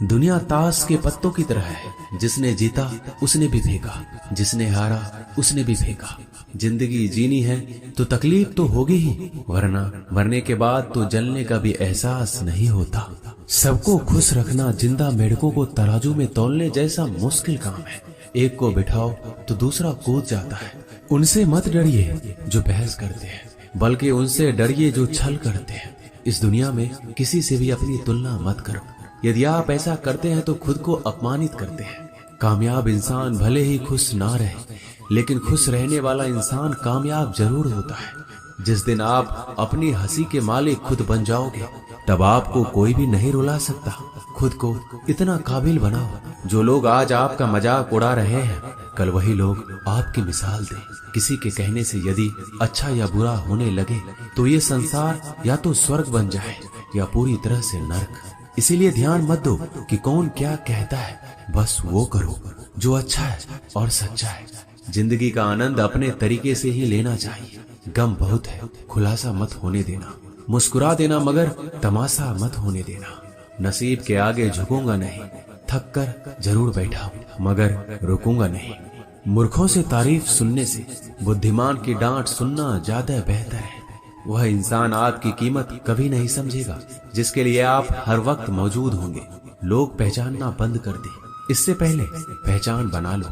दुनिया ताश के पत्तों की तरह है, जिसने जीता उसने भी फेंका, जिसने हारा उसने भी फेंका। जिंदगी जीनी है तो तकलीफ तो होगी ही, वरना मरने के बाद तो जलने का भी एहसास नहीं होता। सबको खुश रखना जिंदा मेढकों को तराजू में तौलने जैसा मुश्किल काम है। एक को बिठाओ तो दूसरा कूद जाता है। उनसे मत डरिए जो बहस करते हैं, बल्कि उनसे डरिए जो छल करते हैं। इस दुनिया में किसी से भी अपनी तुलना मत करो। यदि आप ऐसा करते हैं तो खुद को अपमानित करते हैं। कामयाब इंसान भले ही खुश ना रहे, लेकिन खुश रहने वाला इंसान कामयाब जरूर होता है। जिस दिन आप अपनी हंसी के मालिक खुद बन जाओगे, तब आपको कोई भी नहीं रुला सकता। खुद को इतना काबिल बनाओ, जो लोग आज आपका मजाक उड़ा रहे हैं, कल वही लोग आपकी मिसाल दें। किसी के कहने से यदि अच्छा या बुरा होने लगे, तो ये संसार या तो स्वर्ग बन जाए या पूरी तरह से नर्क। इसीलिए ध्यान मत दो कि कौन क्या कहता है, बस वो करो जो अच्छा है और सच्चा है। जिंदगी का आनंद अपने तरीके से ही लेना चाहिए। गम बहुत है, खुलासा मत होने देना। मुस्कुरा देना मगर तमाशा मत होने देना। नसीब के आगे झुकूंगा नहीं, थक कर जरूर बैठा हूं, मगर रुकूंगा नहीं। मूर्खों से तारीफ सुनने से बुद्धिमान की डांट सुनना ज्यादा बेहतर है। वह इंसान आपकी कीमत कभी नहीं समझेगा जिसके लिए आप हर वक्त मौजूद होंगे। लोग पहचानना बंद कर दे, इससे पहले पहचान बना लो।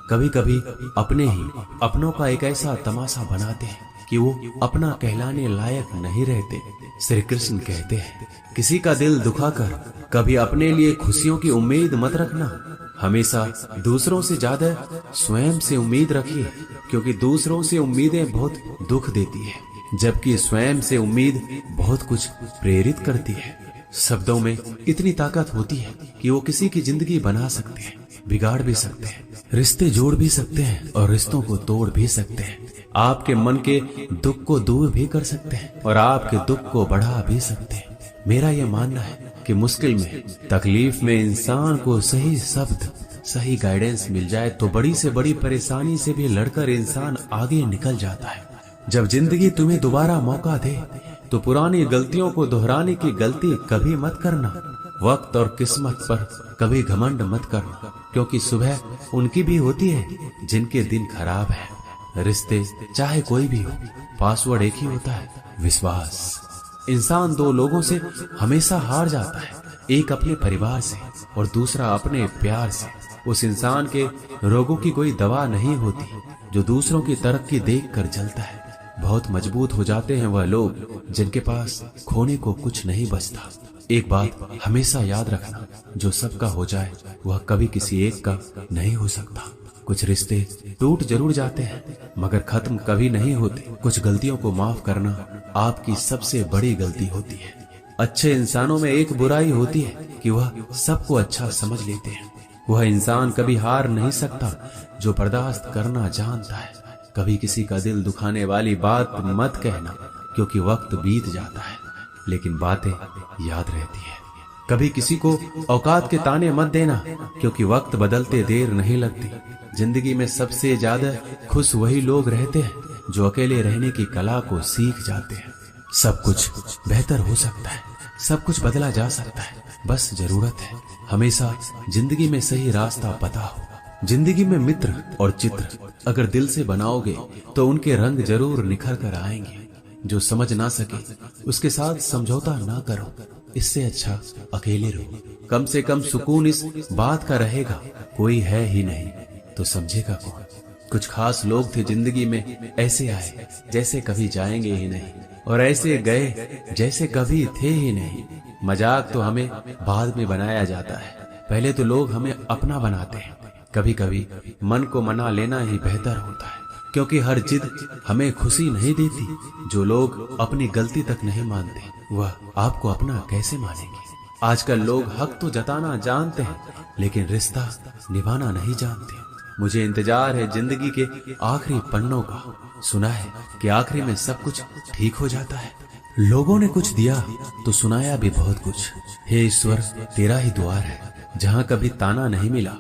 कभी कभी अपने ही अपनों का एक ऐसा तमाशा बनाते हैं कि वो अपना कहलाने लायक नहीं रहते। श्री कृष्ण कहते हैं, किसी का दिल दुखाकर कभी अपने लिए खुशियों की उम्मीद मत रखना। हमेशा दूसरों से ज्यादा स्वयं से उम्मीद रखिए, क्योंकि दूसरों से उम्मीदें बहुत दुख देती है, जबकि स्वयं से उम्मीद बहुत कुछ प्रेरित करती है। शब्दों में इतनी ताकत होती है कि वो किसी की जिंदगी बना सकते हैं, बिगाड़ भी सकते हैं, रिश्ते जोड़ भी सकते हैं और रिश्तों को तोड़ भी सकते हैं। आपके मन के दुख को दूर भी कर सकते हैं और आपके दुख को बढ़ा भी सकते हैं। मेरा यह मानना है कि मुश्किल में, तकलीफ में इंसान को सही शब्द, सही गाइडेंस मिल जाए तो बड़ी से बड़ी परेशानी से भी लड़कर इंसान आगे निकल जाता है। जब जिंदगी तुम्हें दोबारा मौका दे तो पुरानी गलतियों को दोहराने की गलती कभी मत करना। वक्त और किस्मत पर कभी घमंड मत करना, क्योंकि सुबह उनकी भी होती है जिनके दिन खराब है। रिश्ते चाहे कोई भी हो, पासवर्ड एक ही होता है, विश्वास। इंसान दो लोगों से हमेशा हार जाता है, एक अपने परिवार से और दूसरा अपने प्यार से। उस इंसान के रोगों की कोई दवा नहीं होती जो दूसरों की तरक्की देखकर जलता है। बहुत मजबूत हो जाते हैं वह लोग जिनके पास खोने को कुछ नहीं बचता। एक बात हमेशा याद रखना, जो सबका हो जाए वह कभी किसी एक का नहीं हो सकता। कुछ रिश्ते टूट जरूर जाते हैं, मगर खत्म कभी नहीं होते। कुछ गलतियों को माफ करना आपकी सबसे बड़ी गलती होती है। अच्छे इंसानों में एक बुराई होती है कि वह सबको अच्छा समझ लेते हैं। वह इंसान कभी हार नहीं सकता जो बर्दाश्त करना जानता है। कभी किसी का दिल दुखाने वाली बात मत कहना, क्योंकि वक्त बीत जाता है लेकिन बातें याद रहती है। कभी किसी को औकात के ताने मत देना, क्योंकि वक्त बदलते देर नहीं लगती। जिंदगी में सबसे ज्यादा खुश वही लोग रहते हैं जो अकेले रहने की कला को सीख जाते हैं। सब कुछ बेहतर हो सकता है, सब कुछ बदला जा सकता है, बस जरूरत है हमेशा जिंदगी में सही रास्ता पता हो। जिंदगी में मित्र और चित्र अगर दिल से बनाओगे तो उनके रंग जरूर निखर कर आएंगे। जो समझ ना सके उसके साथ समझौता ना करो, इससे अच्छा अकेले रहो। कम से कम सुकून इस बात का रहेगा, कोई है ही नहीं तो समझेगा कौन। कुछ खास लोग थे जिंदगी में, ऐसे आए जैसे कभी जाएंगे ही नहीं, और ऐसे गए जैसे कभी थे ही नहीं। मजाक तो हमें बाद में बनाया जाता है, पहले तो लोग हमें अपना बनाते हैं। कभी कभी मन को मना लेना ही बेहतर होता है, क्योंकि हर जिद हमें खुशी नहीं देती। जो लोग अपनी गलती तक नहीं मानते, वह आपको अपना कैसे मानेंगे। आजकल लोग हक तो जताना जानते हैं, लेकिन रिश्ता निभाना नहीं जानते। मुझे इंतजार है जिंदगी के आखिरी पन्नों का। सुना है कि आखिरी में सब कुछ ठीक हो जाता है। लोगों ने कुछ दिया तो सुनाया भी बहुत कुछ। हे ईश्वर, तेरा ही द्वार है। जहाँ कभी ताना नहीं मिला,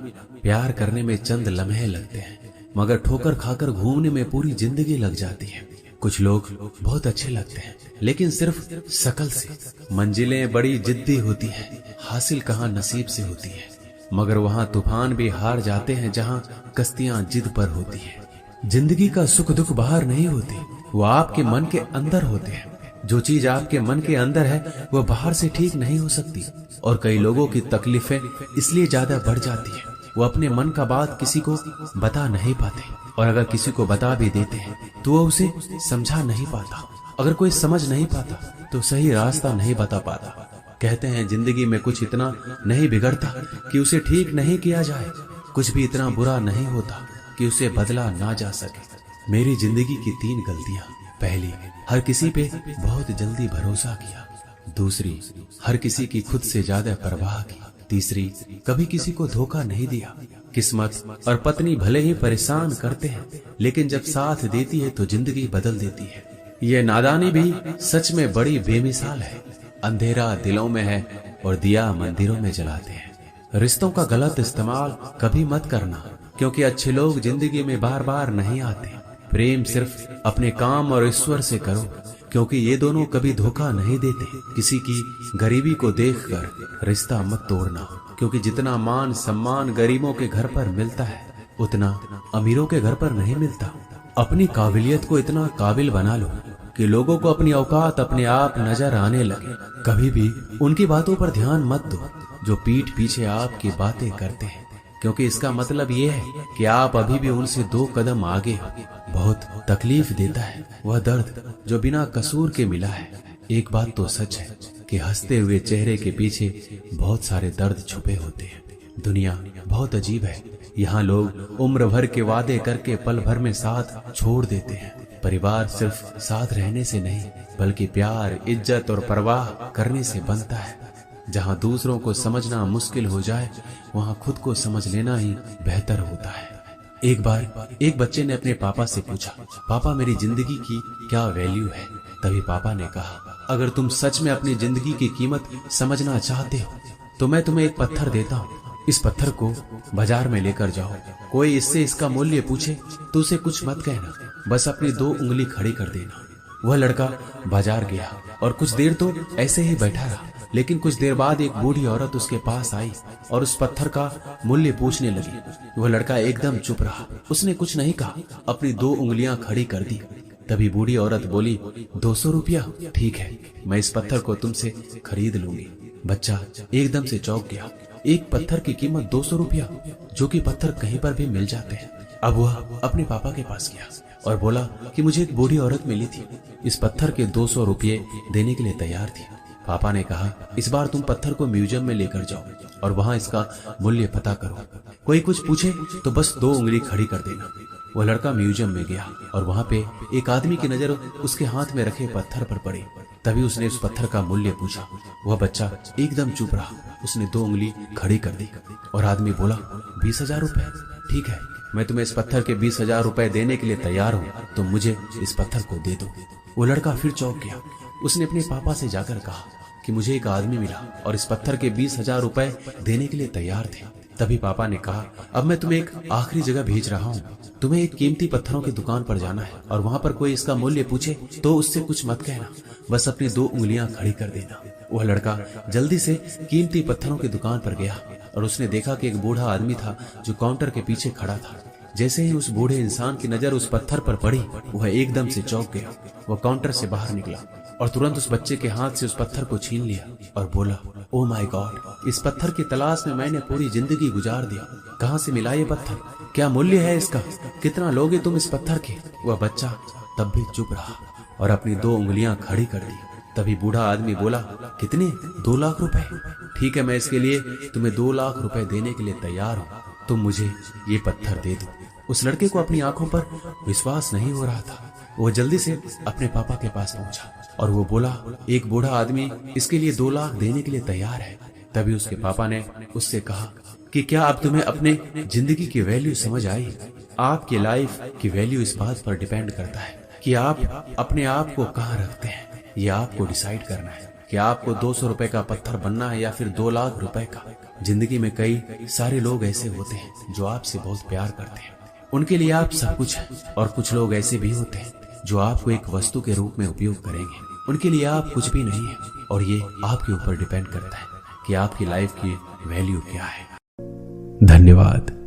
प्यार करने में चंद लम्हे लगते हैं, मगर ठोकर खाकर घूमने में पूरी जिंदगी लग जाती है। कुछ लोग बहुत अच्छे लगते हैं, लेकिन सिर्फ शकल से। मंजिलें बड़ी जिद्दी होती है, हासिल कहाँ नसीब से होती है। मगर वहाँ तूफान भी हार जाते हैं जहाँ कश्तियां जिद पर होती है। जिंदगी का सुख दुख बाहर नहीं होते, वो आपके मन के अंदर होते हैं। जो चीज आपके मन के अंदर है वो बाहर से ठीक नहीं हो सकती। और कई लोगों की तकलीफें इसलिए ज्यादा बढ़ जाती है, वो अपने मन का बात किसी को बता नहीं पाते, और अगर किसी को बता भी देते हैं तो वो उसे समझा नहीं पाता। अगर कोई समझ नहीं पाता तो सही रास्ता नहीं बता पाता। कहते हैं जिंदगी में कुछ इतना नहीं बिगड़ता कि उसे ठीक नहीं किया जाए, कुछ भी इतना बुरा नहीं होता कि उसे बदला ना जा सके। मेरी जिंदगी की 3 गलतियां। पहली, हर किसी पे बहुत जल्दी भरोसा किया। दूसरी, हर किसी की खुद से ज्यादा परवाह की। तीसरी, कभी किसी को धोखा नहीं दिया। किस्मत और पत्नी भले ही परेशान करते हैं, लेकिन जब साथ देती है तो जिंदगी बदल देती है। ये नादानी भी सच में बड़ी बेमिसाल है। अंधेरा दिलों में है और दिया मंदिरों में जलाते हैं। रिश्तों का गलत इस्तेमाल कभी मत करना, क्योंकि अच्छे लोग जिंदगी में बार बार नहीं आते। प्रेम सिर्फ अपने काम और ईश्वर से करो, क्योंकि ये दोनों कभी धोखा नहीं देते। किसी की गरीबी को देखकर रिश्ता मत तोड़ना, क्योंकि जितना मान सम्मान गरीबों के घर पर मिलता है उतना अमीरों के घर पर नहीं मिलता। अपनी काबिलियत को इतना काबिल बना लो कि लोगों को अपनी औकात अपने आप नजर आने लगे। कभी भी उनकी बातों पर ध्यान मत दो जो पीठ पीछे आपकी बातें करते हैं, क्योंकि इसका मतलब ये है कि आप अभी भी उनसे 2 कदम आगे हो। बहुत तकलीफ देता है वह दर्द जो बिना कसूर के मिला है। एक बात तो सच है कि हंसते हुए चेहरे के पीछे बहुत सारे दर्द छुपे होते हैं। दुनिया बहुत अजीब है, यहाँ लोग उम्र भर के वादे करके पल भर में साथ छोड़ देते हैं। परिवार सिर्फ साथ रहने से नहीं, बल्कि प्यार, इज्जत और परवाह करने से बनता है। जहाँ दूसरों को समझना मुश्किल हो जाए, वहाँ खुद को समझ लेना ही बेहतर होता है। एक बार एक बच्चे ने अपने पापा से पूछा, पापा मेरी जिंदगी की क्या वैल्यू है? तभी पापा ने कहा, अगर तुम सच में अपनी जिंदगी की कीमत समझना चाहते हो तो मैं तुम्हें एक पत्थर देता हूँ। इस पत्थर को बाजार में लेकर जाओ, कोई इससे इसका मूल्य पूछे तो उसे कुछ मत कहना, बस अपनी 2 उंगली खड़ी कर देना। वह लड़का बाजार गया और कुछ देर तो ऐसे ही बैठा रहा, लेकिन कुछ देर बाद एक बूढ़ी औरत उसके पास आई और उस पत्थर का मूल्य पूछने लगी। वह लड़का एकदम चुप रहा, उसने कुछ नहीं कहा, अपनी 2 उंगलियां खड़ी कर दी। तभी बूढ़ी औरत बोली, 200 रुपया? ठीक है, मैं इस पत्थर को तुमसे खरीद लूंगी। बच्चा एकदम से चौंक गया। एक पत्थर की कीमत 200 रुपया, जो कि पत्थर कहीं पर भी मिल जाते हैं। अब वह अपने पापा के पास गया और बोला कि मुझे एक बूढ़ी औरत मिली थी, इस पत्थर के 200 रुपये देने के लिए तैयार थी। पापा ने कहा, इस बार तुम पत्थर को म्यूजियम में लेकर जाओ और वहाँ इसका मूल्य पता करो। कोई कुछ पूछे तो बस 2 उंगली खड़ी कर देना। वह लड़का म्यूजियम में गया और वहाँ पे एक आदमी की नजर उसके हाथ में रखे पत्थर पर पड़ी। तभी उसने उस पत्थर का मूल्य पूछा। वह बच्चा एकदम चुप रहा, उसने 2 उंगली खड़ी कर दी और आदमी बोला, 20,000 रुपए? ठीक है, मैं तुम्हें इस पत्थर के 20,000 रुपए देने के लिए तैयार हूँ, तो मुझे इस पत्थर को दे दो। वो लड़का फिर चौंक गया। उसने अपने पापा से जाकर कहा कि मुझे एक आदमी मिला और इस पत्थर के 20,000 रुपए देने के लिए तैयार थे। तभी पापा ने कहा, अब मैं तुम्हें एक आखिरी जगह भेज रहा हूँ, तुम्हें एक कीमती पत्थरों की दुकान पर जाना है और वहाँ पर कोई इसका मूल्य पूछे तो उससे कुछ मत कहना, बस अपनी 2 उंगलियां खड़ी कर देना। वह लड़का जल्दी से कीमती पत्थरों की दुकान पर गया और उसने देखा कि एक बूढ़ा आदमी था जो काउंटर के पीछे खड़ा था। जैसे ही उस बूढ़े इंसान की नजर उस पत्थर पर पड़ी, वह एकदम से चौंक गया। वह काउंटर से बाहर निकला और तुरंत उस बच्चे के हाथ से उस पत्थर को छीन लिया और बोला, ओ माय गॉड, इस पत्थर की तलाश में मैंने पूरी जिंदगी गुजार दिया। कहाँ से मिला ये पत्थर? क्या मूल्य है इसका? कितना लोगे तुम इस पत्थर के? वह बच्चा तब भी चुप रहा और अपनी 2 उंगलियां खड़ी कर दी। तभी बूढ़ा आदमी बोला, कितने? 2 लाख रुपए? ठीक है, मैं इसके लिए तुम्हें 2 लाख रुपए देने के लिए तैयार हूँ, तुम मुझे ये पत्थर दे दो। उस लड़के को अपनी आंखों पर विश्वास नहीं हो रहा था। वो जल्दी से अपने पापा के पास पहुंचा और वो बोला, एक बूढ़ा आदमी इसके लिए 2 लाख देने के लिए तैयार है। तभी उसके पापा ने उससे कहा कि क्या अब तुम्हें अपने जिंदगी की वैल्यू समझ आई? आपकी लाइफ की वैल्यू इस बात पर डिपेंड करता है कि आप अपने आप को कहाँ रखते हैं। ये आपको डिसाइड करना है कि आपको 200 रुपए का पत्थर बनना है या फिर 2 लाख रुपए का। जिंदगी में कई सारे लोग ऐसे होते हैं जो आपसे बहुत प्यार करते हैं, उनके लिए आप सब कुछ हैं, और कुछ लोग ऐसे भी होते हैं जो आपको एक वस्तु के रूप में उपयोग करेंगे, उनके लिए आप कुछ भी नहीं है। और ये आपके ऊपर डिपेंड करता है कि आपकी लाइफ की वैल्यू क्या है। धन्यवाद।